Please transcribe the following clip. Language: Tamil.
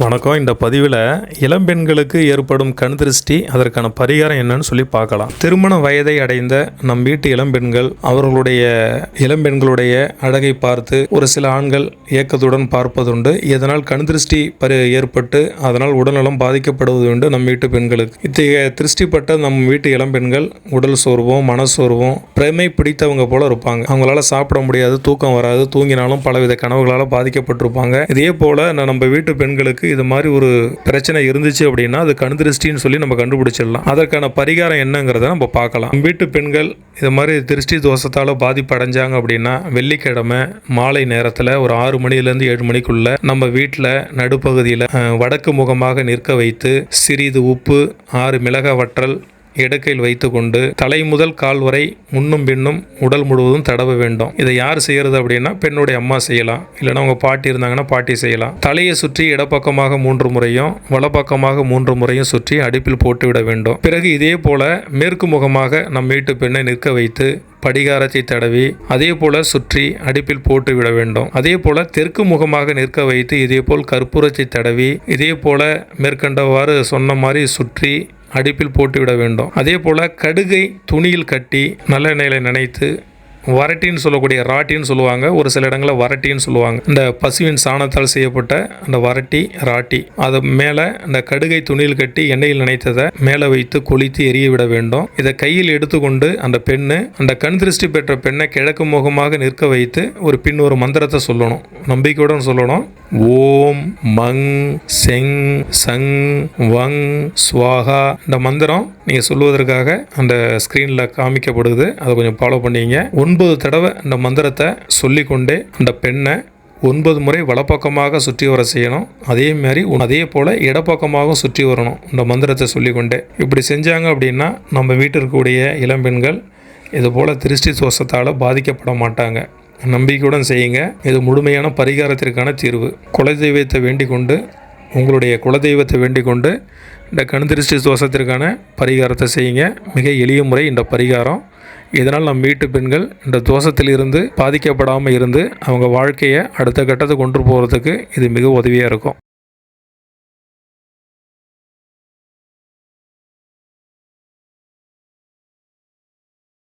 வணக்கம். இந்த பதிவில் இளம்பெண்களுக்கு ஏற்படும் கண் திருஷ்டி, அதற்கான பரிகாரம் என்னன்னு சொல்லி பார்க்கலாம். திருமண வயதை அடைந்த நம் வீட்டு இளம்பெண்களுடைய அழகை பார்த்து ஒரு சில ஆண்கள் ஏக்கத்துடன் பார்ப்பதுண்டு. இதனால் கண் திருஷ்டி ஏற்பட்டு அதனால் உடல்நலம் பாதிக்கப்படுவது உண்டு நம் வீட்டு பெண்களுக்கு. இத்தகைய திருஷ்டிப்பட்ட நம் வீட்டு இளம்பெண்கள் உடல் சோர்வும் மனசோர்வும் பிரமை பிடித்தவங்க போல இருப்பாங்க. அவங்களால சாப்பிட முடியாது, தூக்கம் வராது, தூங்கினாலும் பலவித கனவுகளால் பாதிக்கப்பட்டிருப்பாங்க. இதே போல நம்ம வீட்டு பெண்களுக்கு இது மாதிரி ஒரு பிரச்சனை இருந்துச்சு அப்படின்னா அது கண் திருஷ்டின்னு சொல்லி நம்ம கண்டுபிடிச்சிடலாம். அதற்கான பரிகாரம் என்னங்கிறத நம்ம பார்க்கலாம். வீட்டு பெண்கள் இது மாதிரி திருஷ்டி தோஷத்தால் பாதிப்பு அடைஞ்சாங்க அப்படின்னா வெள்ளிக்கிழமை மாலை நேரத்தில் ஒரு 6 மணிலேருந்து 7 மணிக்குள்ள நம்ம வீட்டில் நடுப்பகுதியில் வடக்கு முகமாக நிற்க வைத்து சிறிது உப்பு 6 மிளகாய் வற்றல் இடக்கையில் வைத்து கொண்டு தலை முதல் கால் வரை முன்னும் பின்னும் உடல் முழுவதும் தடவ வேண்டும். இதை யார் செய்யறது அப்படின்னா பெண்ணுடைய அம்மா செய்யலாம், இல்லைன்னா அவங்க பாட்டி இருந்தாங்கன்னா பாட்டி செய்யலாம். தலையை சுற்றி இடப்பக்கமாக 3 முறையும் வலப்பக்கமாக 3 முறையும் சுற்றி அடுப்பில் போட்டு விட வேண்டும். பிறகு இதே போல மேற்கு முகமாக நம் வீட்டு பெண்ணை நிற்க வைத்து படிகாரத்தை தடவி அதே போல சுற்றி அடுப்பில் போட்டு விட வேண்டும். அதே போல தெற்கு முகமாக நிற்க வைத்து இதே போல் கற்பூரத்தை தடவி இதே போல மேற்கண்டவாறு சொன்ன மாதிரி சுற்றி அடுப்பில் போட்டுவிட வேண்டும். அதே போல் கடுகை துணியில் கட்டி நல்லெண்ணெயில் நனைத்து வரட்டின்னு சொல்லக்கூடிய ராட்டின்னு சொல்லுவாங்க, ஒரு சில இடங்களில் வரட்டின்னு சொல்லுவாங்க. இந்த பசுவின் சாணத்தால் செய்யப்பட்ட அந்த வரட்டி ராட்டி அது மேலே அந்த கடுகை துணியில் கட்டி எண்ணெயில் நினைத்ததை மேலே வைத்து கொளித்து எரிய விட வேண்டும். இதை கையில் எடுத்துக்கொண்டு அந்த பெண்ணு அந்த கண் திருஷ்டி பெற்ற பெண்ணை கிழக்கு முகமாக நிற்க வைத்து ஒரு மந்திரத்தை சொல்லணும், நம்பிக்கையுடன் சொல்லணும். ஓம் மங் செங் சங் வங் ஸ்வாகா. இந்த மந்திரம் நீங்கள் சொல்லுவதற்காக அந்த ஸ்க்ரீனில் காமிக்கப்படுது, அதை கொஞ்சம் ஃபாலோ பண்ணிங்க. 9 தடவை இந்த மந்திரத்தை சொல்லிக்கொண்டே அந்த பெண்ணை 9 முறை வலப்பக்கமாக சுற்றி வர செய்யணும். அதே போல் இடப்பக்கமாகவும் சுற்றி வரணும் இந்த மந்திரத்தை சொல்லிக்கொண்டே. இப்படி செஞ்சாங்க அப்படின்னா நம்ம வீட்டில் இருக்கக்கூடிய இளம்பெண்கள் இது போல் திருஷ்டி தோஷத்தால் பாதிக்கப்பட மாட்டாங்க. நம்பிக்கையுடன் செய்யுங்க. இது முழுமையான பரிகாரத்திற்கான தீர்வு. குலதெய்வத்தை வேண்டிக் கொண்டு உங்களுடைய குலதெய்வத்தை வேண்டிக் கொண்டு இந்த கண் திருஷ்டி தோஷத்திற்கான பரிகாரத்தை செய்யுங்க. மிக எளிய முறை இந்த பரிகாரம். இதனால் நம் வீட்டு பெண்கள் இந்த தோஷத்திலிருந்து பாதிக்கப்படாமல் இருந்து அவங்க வாழ்க்கையை அடுத்த கட்டத்துக்கு கொண்டு போகிறதுக்கு இது மிக உதவியாக இருக்கும்.